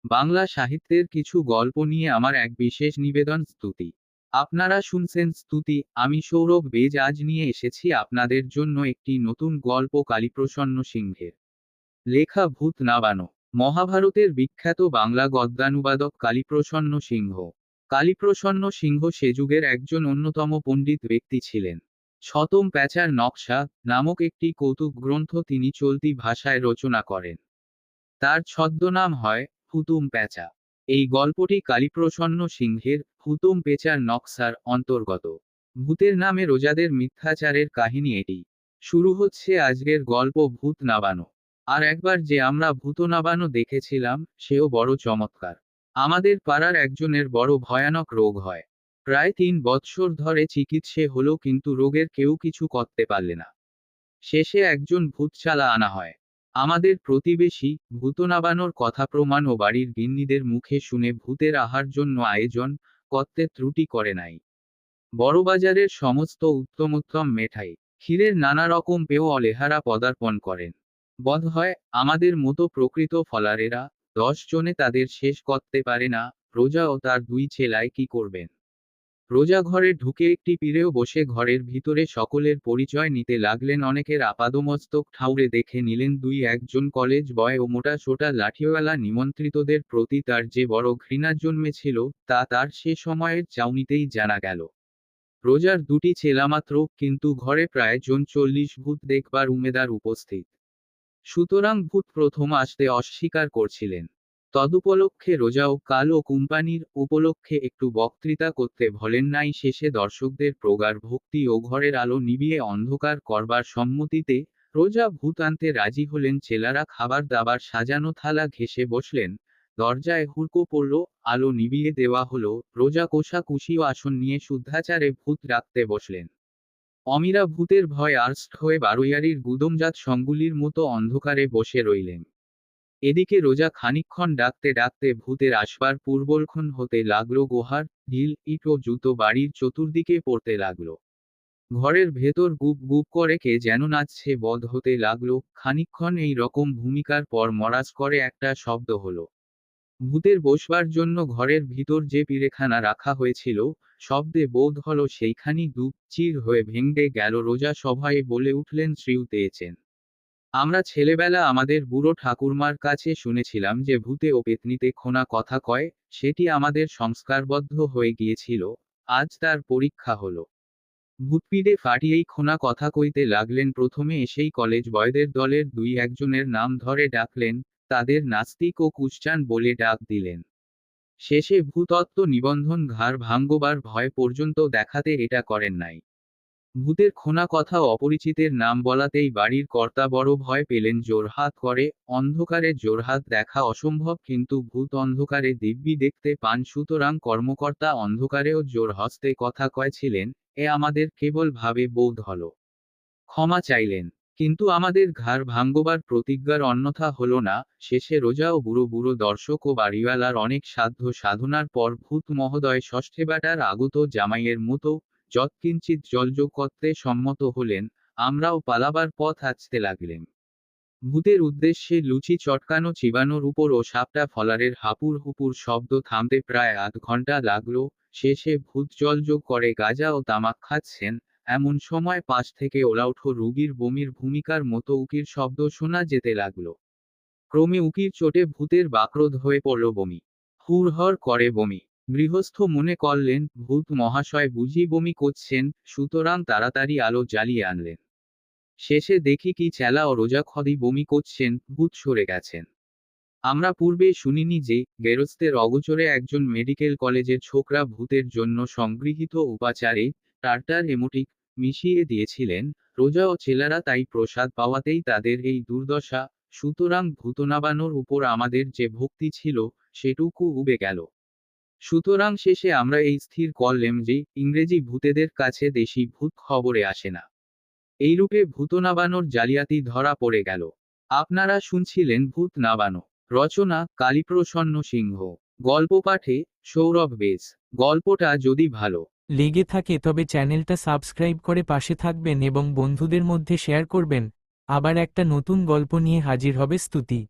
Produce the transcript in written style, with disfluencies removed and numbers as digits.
বাংলা সাহিত্যের কিছু গল্প নিয়ে আমার এক বিশেষ নিবেদন স্তুতি। আপনারা শুনছেন স্তুতি, আমি সৌরভ বেজ আজ নিয়ে এসেছি আপনাদের জন্য একটি নতুন গল্প কালীপ্রসন্ন সিংহের লেখা ভূত নাবানো। মহাভারতের বিখ্যাত বাংলা গদ্যানুবাদক কালীপ্রসন্ন সিংহ। কালীপ্রসন্ন সিংহ সে যুগের একজন অন্যতম পণ্ডিত ব্যক্তি ছিলেন। ছতম প্যাঁচার নকশা নামক একটি কৌতুক গ্রন্থ তিনি চলতি ভাষায় রচনা করেন। তার ছদ্মনাম হয় হুতুম প্যাঁচা। এই গল্পটি কালীপ্রসন্ন সিংহের হুতুম পেঁচার নকশার অন্তর্গত। ভূতের নামে রোজাদের মিথ্যাচারের কাহিনী এটি। শুরু হচ্ছে আজকের গল্প ভূত নাবানো। আর একবার যে আমরা ভূত নাবানো দেখেছিলাম সেও বড় চমৎকার। আমাদের পাড়ার একজনের বড় ভয়ানক রোগ হয়। প্রায় 3 বৎসর ধরে চিকিৎসে হলো কিন্তু রোগের কেউ কিছু করতে পারলে না। শেষে একজন ভূতচালা আনা হয়। আমাদের প্রতিবেশী ভূতনাবানোর কথা প্রমাণ ও বাড়ির গিন্নিদের মুখে শুনে ভূতের আহার জন্য আয়োজন করতে ত্রুটি করে নাই। বড়বাজারের সমস্ত উত্তমোত্তম মেঠাই, ক্ষীরের নানা রকম পেয় অলেহারা পদার্পণ করেন। বোধ হয় আমাদের মতো প্রকৃত ফলারেরা 10 জনে তাদের শেষ করতে পারে না। রোজা ও তার 2 ছেলায় কি করবেন? রোজা ঘরে ঢুকে একটি পীরেও বসে ঘরের ভিতরে সকলের পরিচয় নিতে লাগলেন। অনেকের আপাদমস্তক ঠাউরে দেখে নিলেন 2-1 জন কলেজ বয় ও মোটা সোটা লাঠিওয়ালা নিমন্ত্রিতদের প্রতি তার যে বড় ঘৃণা জন্মেছিল তা তার সে সময়ের চাউনিতেই জানা গেল। রোজার 2টি ছেলা মাত্র, কিন্তু ঘরে প্রায় জন 40 ভূত দেখবার উমেদার উপস্থিত। সুতরাং ভূত প্রথম আসতে অস্বীকার করছিলেন। তদুপলক্ষে রোজা ও কাল ও কোম্পানির উপলক্ষে একটু বক্তৃতা করতে ভোলেন নাই। শেষে দর্শকদের প্রগাঢ় ভক্তি ও ঘরের আলো নিবিয়ে অন্ধকার করবার সম্মতিতে রোজা ভূত আনতে রাজি হলেন। ছেলেরা খাবার দাবার সাজানো থালা ঘেঁষে বসলেন। দরজায় হুড়কো পড়ল, আলো নিবিয়ে দেওয়া হলো। রোজা কোষাকুষি ও আসন নিয়ে শুদ্ধাচারে ভূত ডাকতে বসলেন। অমিরা ভূতের ভয় আর্ষ্ট হয়ে বারোয়ারির গুদমজাত সঙ্গুলির মতো অন্ধকারে বসে রইলেন। এদিকে রোজা খানিকক্ষণ ডাকতে ডাকতে ভূতের আসবার পূর্বলক্ষণ হতে লাগলো। গোহার ঢিল ইট ও জুতো বাড়ির চতুর্দিকে পড়তে লাগলো। ঘরের ভেতর গুপ গুপ করে কে যেন নাচছে বোধ হতে লাগলো। খানিকক্ষণ এই রকম ভূমিকার পর মরাজ করে একটা শব্দ হলো। ভূতের বসবার জন্য ঘরের ভিতর যে পিড়েখানা রাখা হয়েছিল, শব্দে বোধ হলো সেইখানি দুপ চির হয়ে ভেঙে গেল। রোজা সভয়ে বলে উঠলেন, শ্রীউতেছেন। আমরা ছেলেবেলা আমাদের বুড়ো ঠাকুরমার কাছে শুনেছিলাম যে ভূতে ও পেতনিতে খোনা কথা কয়, সেটি আমাদের সংস্কারবদ্ধ হয়ে গিয়েছিল। আজ তার পরীক্ষা হলো। ভূতপিড়ে ফাটিয়েই খোনা কথা কইতে লাগলেন। প্রথমে এসেই কলেজ বয়দের দলের 2-1 জনের নাম ধরে ডাকলেন, তাদের নাস্তিক ও কুশ্চান বলে ডাক দিলেন। শেষে ভূতত্ত্ব নিবন্ধন ঘাড় ভাঙ্গবার ভয় পর্যন্ত দেখাতে এটা করেন নাই। ভূতের খোনা কথা অপরিচিতের নাম বলাতেই বাড়ির কর্তা বড় ভয় পেলেন। জোরহাত করে। অন্ধকারে জোরহাত দেখা অসম্ভব, কিন্তু ভূত অন্ধকারে দিব্যি দেখতে পান। সুতরাং কর্মকর্তা অন্ধকারেও জোর হস্তে কথা কয়েছিলেন। এ আমাদের কেবল ভাবে বোধ হল। ক্ষমা চাইলেন। কিন্তু আমাদের ঘাড় ভাঙ্গবার প্রতিজ্ঞার অন্যথা হলো না। শেষে রোজা ও বুড়ো বুড়ো দর্শক ও বাড়িওয়ালার অনেক সাধ্য সাধনার পর ভূত মহোদয় ষষ্ঠীবাটার আগত জামাইয়ের মতো যৎকিঞ্চিৎ জলযোগ করতে সম্মত হলেন। আমরাও পালাবার পথ আঁচতে লাগলেম। ভূতের উদ্দেশ্যে লুচি চটকানো চিবানোর উপর ও সাপটা ফলারের হাপুর হুপুর শব্দ থামতে প্রায় আধ ঘণ্টা লাগলো। শেষে ভূত জলযোগ করে গাঁজা ও তামাক খাচ্ছেন। এমন সময় পাশ থেকে ওলাউঠো রুগীর বমির ভূমিকার মতো উকির শব্দ শোনা যেতে লাগলো। ক্রমে উকির চোটে ভূতের বাকরোধ হয়ে পড়ল বমি। হুড়হড় করে বমি। গৃহস্থ মনে করলেন ভূত মহাশয় বুঝি বমি করছেন, সুতরাং তাড়াতাড়ি আলো জ্বালিয়ে আনলেন। শেষে দেখি কি চেলা ও রোজা খদি বমি করছেন, ভূত সরে গেছেন। আমরা পূর্বে শুনিনি যে গেরস্তের অগোচরে একজন মেডিকেল কলেজের ছোকরা ভূতের জন্য সংগৃহীত উপাচারে টার্টার এমোটিক মিশিয়ে দিয়েছিলেন। রোজা ও ছেলেরা তাই প্রসাদ পাওয়াতেই তাদের এই দুর্দশা। সুতরাং ভূতনাবানোর উপর আমাদের যে ভক্তি ছিল সেটুকু উবে গেল। সুতরাং শেষে আমরা এই স্থির করলেম যে ইংরেজি ভূতেদের কাছে দেশি ভূত খবরে আসে না। এইরূপে ভূত নাবানোর জালিয়াতি ধরা পড়ে গেল। আপনারা শুনছিলেন ভূত নাবানো। রচনা কালীপ্রসন্ন সিংহ। গল্প পাঠে সৌরভ বেজ। গল্পটা যদি ভালো লেগে থাকে তবে চ্যানেলটা সাবস্ক্রাইব করে পাশে থাকবেন এবং বন্ধুদের মধ্যে শেয়ার করবেন। আবার একটা নতুন গল্প নিয়ে হাজির হবে স্তুতি।